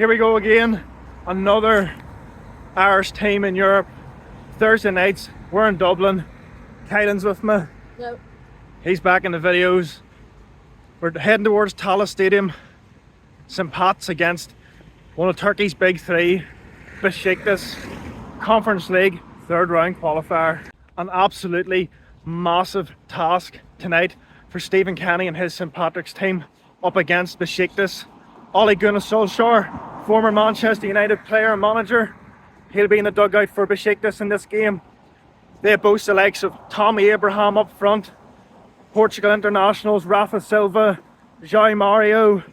Here we go again, another Irish team in Europe. Thursday nights, we're in Dublin. Kylan's with me. Yep. He's back in the videos. We're heading towards Tallaght Stadium. St. Pat's against one of Turkey's big three, Besiktas, Conference League, third round qualifier. An absolutely massive task tonight for Stephen Kenny and his St. Patrick's team up against Besiktas. Ole Gunnar Solskjaer, former Manchester United player and manager, he'll be in the dugout for Besiktas in this game. They boast the likes of Tommy Abraham up front, Portugal internationals Rafa Silva, João Mario,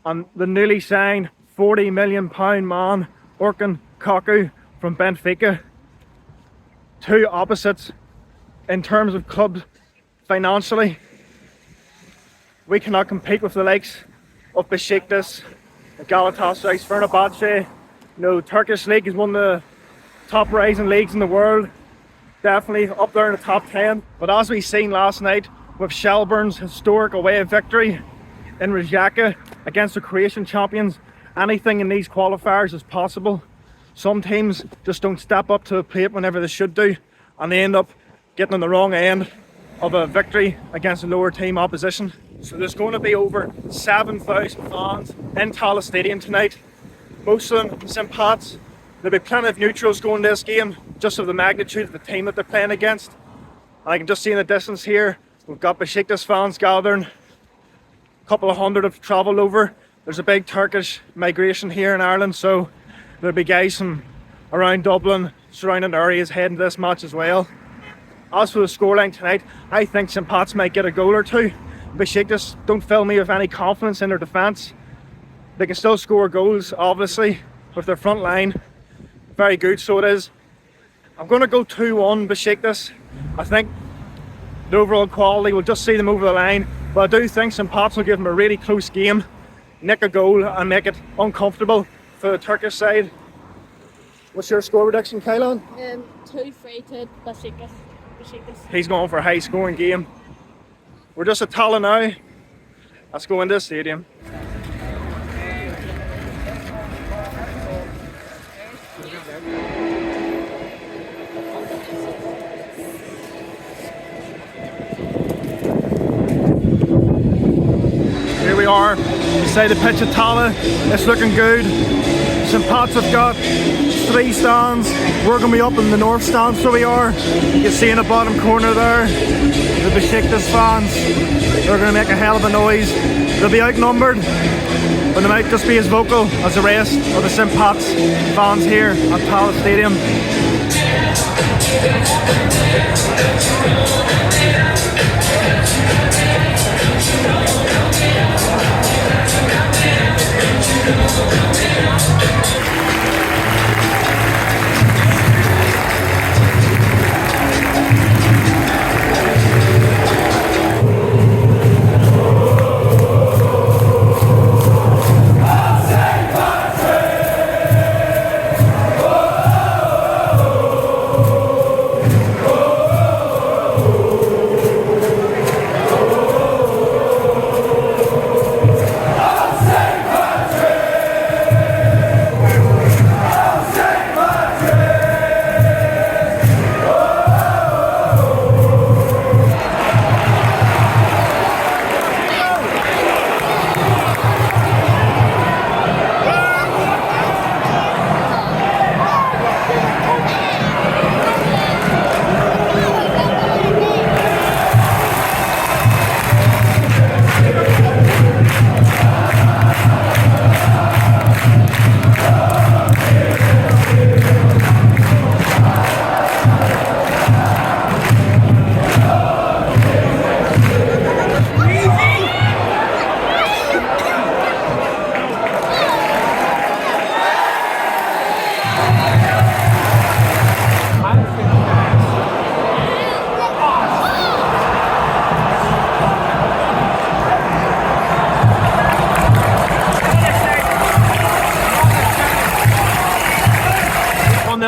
and the newly signed £40 million man, Orkun Kaku from Benfica. Two opposites in terms of clubs financially. We cannot compete with the likes of Besiktas, Galatasaray, Fenerbahce. Turkish league is one of the top rising leagues in the world. Definitely up there in the top 10. But as we seen last night with Shelbourne's historic away victory in Rijeka against the Croatian champions, anything in these qualifiers is possible. Some teams just don't step up to the plate whenever they should do, and they end up getting on the wrong end of a victory against a lower team opposition. So there's going to be over 7,000 fans in Tallaght Stadium tonight. Most of them St. Pat's. There'll be plenty of neutrals going to this game, just of the magnitude of the team that they're playing against. And I can just see in the distance here, we've got Besiktas fans gathering. A couple of hundred have travelled over. There's a big Turkish migration here in Ireland, so there'll be guys from around Dublin, surrounding areas heading to this match as well. As for the scoreline tonight, I think St. Pat's might get a goal or two. Besiktas don't fill me with any confidence in their defence. They can still score goals, obviously, with their front line. Very good, so it is. I'm going to go 2-1 Besiktas. I think the overall quality will just see them over the line, but I do think St. Pat's will give them a really close game, nick a goal and make it uncomfortable for the Turkish side. What's your score prediction, Kylan? 2-3 to Besiktas. He's going for a high scoring game. We're just at Tallaght now. Let's go into the stadium. Here we are beside the pitch at Tallaght. It's looking good. St. Pat's have got 3 stands. We're going to be up in the north stand, so we are. You can see in the bottom corner there, the Besiktas fans. They're going to make a hell of a noise. They'll be outnumbered, but they might just be as vocal as the rest of the St. Pat's fans here at Tallaght Stadium.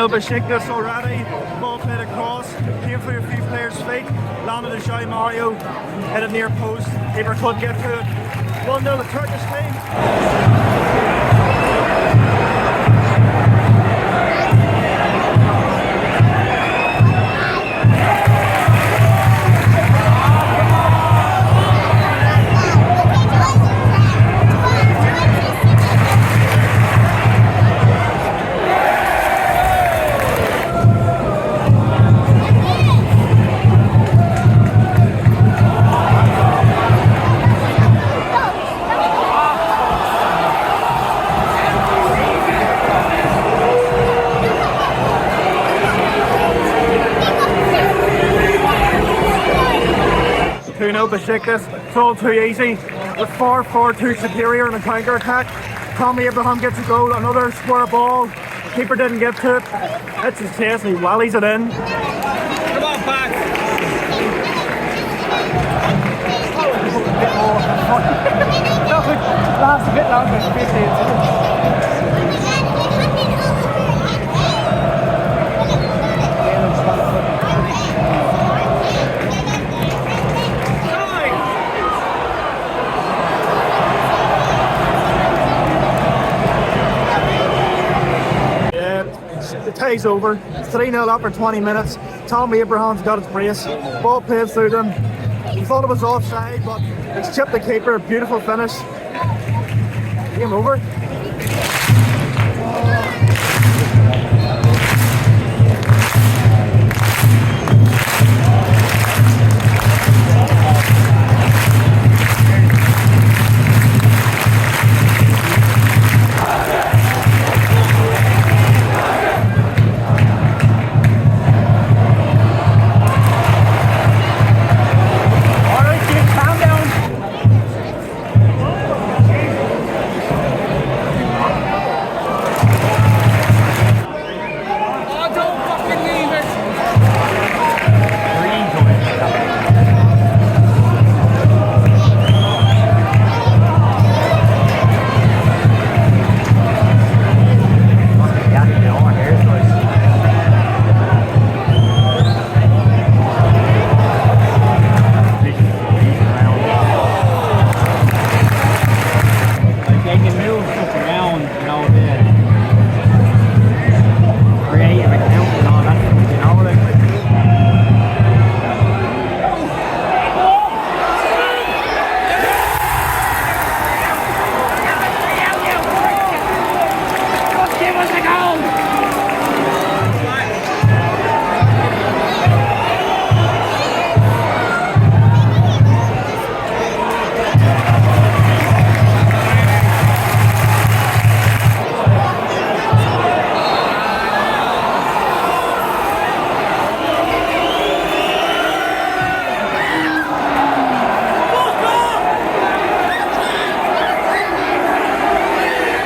Besiktas already, ball played across, came through a few players' feet, landed a João Mario, headed near post, keeper could get to it. 1-0 the Turkish team. 4-0 Besiktas. It's all too easy. With 4-4-2 superior in the counter attack. Tommy Abraham gets a goal, another square ball. Keeper didn't get to it. It's his chest and he wallies it in. Come on, back. Last a bit longer. The tie's over. 3-0 up for 20 minutes. Tommy Abraham's got his brace. Ball played through them. He thought it was offside, but it's chipped the keeper. Beautiful finish. Game over.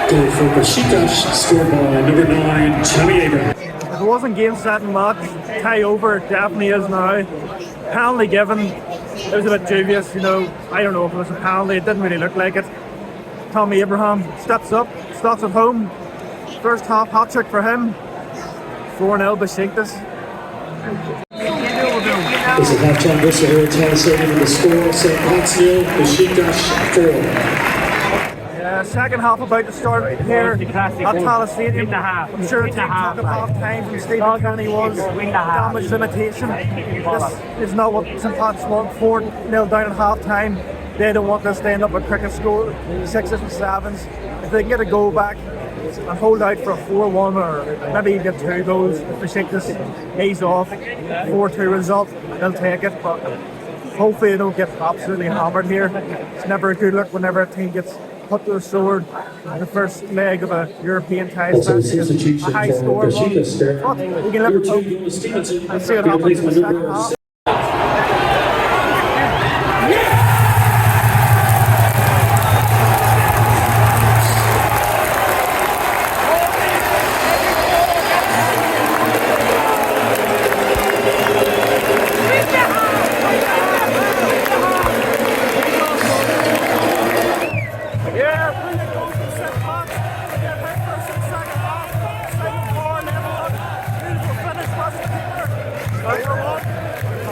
Goal for Besiktas, scored by number 9, Tommy Abraham. If it wasn't game set and match, tie over, it definitely is now. Penalty given, it was a bit dubious, you know. I don't know if it was a penalty, it didn't really look like it. Tommy Abraham steps up, starts at home. First half hat trick for him. 4-0 Besiktas. It's a half-time whistle here at Tallaght Stadium with the score, St. Pat's 0, Besiktas 4. Second half about to start here at Tallaght Stadium. I'm sure it took half time from Stephen Kenny was damage limitation. This is not what St. Pat's want. 4-0 down at half time. They don't want this to end up a cricket score, 6s and 7s. If they can get a goal back and hold out for a 4-1 or maybe even get 2 goals, if Besiktas ease off, 4-2 result, they'll take it. But hopefully they don't get absolutely hammered here. It's never a good look whenever a team gets put to the sword in the first leg of a European tie, especially a high score. But we can live with hope and see what happens in the second half. Beautiful finish, beautiful finish,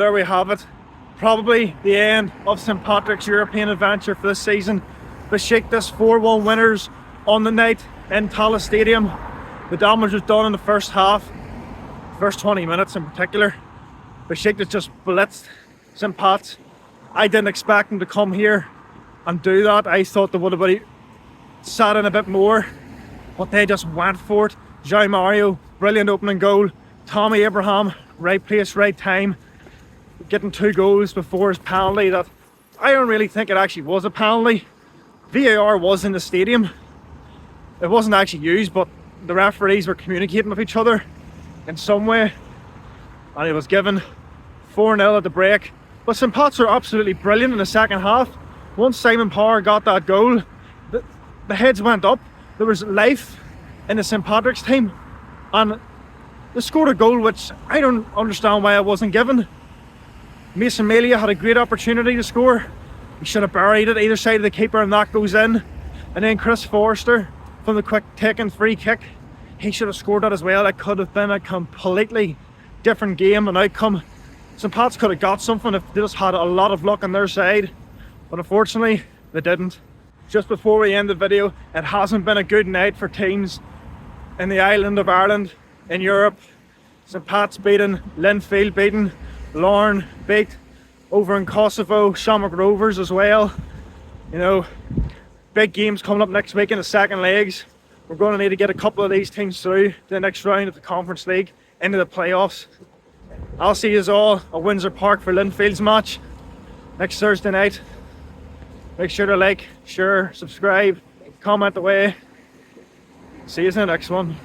there we have it. Probably the end of St Patrick's European adventure for this season. Besiktas 4-1 winners on the night in Tallaght Stadium. The damage was done in the first half, first 20 minutes in particular. Besiktas just blitzed St Pat's. I didn't expect them to come here and do that. I thought they would have sat in a bit more, but they just went for it. João Mario, brilliant opening goal. Tommy Abraham, right place, right time, getting 2 goals before his penalty. That I don't really think it actually was a penalty. VAR was in the stadium. It wasn't actually used, but the referees were communicating with each other in some way, and it was given 4-0 at the break. But St Pat's were absolutely brilliant in the second half. Once Simon Power got that goal, the heads went up. There was life in the St Patrick's team, and they scored a goal which I don't understand why it wasn't given. Mason Melia had a great opportunity to score. He should have buried it either side of the keeper, and that goes in. And then Chris Forrester from the quick taken free kick, he should have scored that as well. It could have been a completely different game and outcome. St Pat's could have got something if they just had a lot of luck on their side, but unfortunately they didn't. Just before we end the video, it hasn't been a good night for teams in the island of Ireland in Europe. St Pat's beaten, Linfield beaten, Lorne beat over in Kosovo, Shamrock Rovers as well. You know, big games coming up next week in the second legs. We're going to need to get a couple of these teams through the next round of the Conference League into the playoffs. I'll see you all at Windsor Park for Linfield's match next Thursday night. Make sure to like, share, subscribe, comment away. See you in the next one.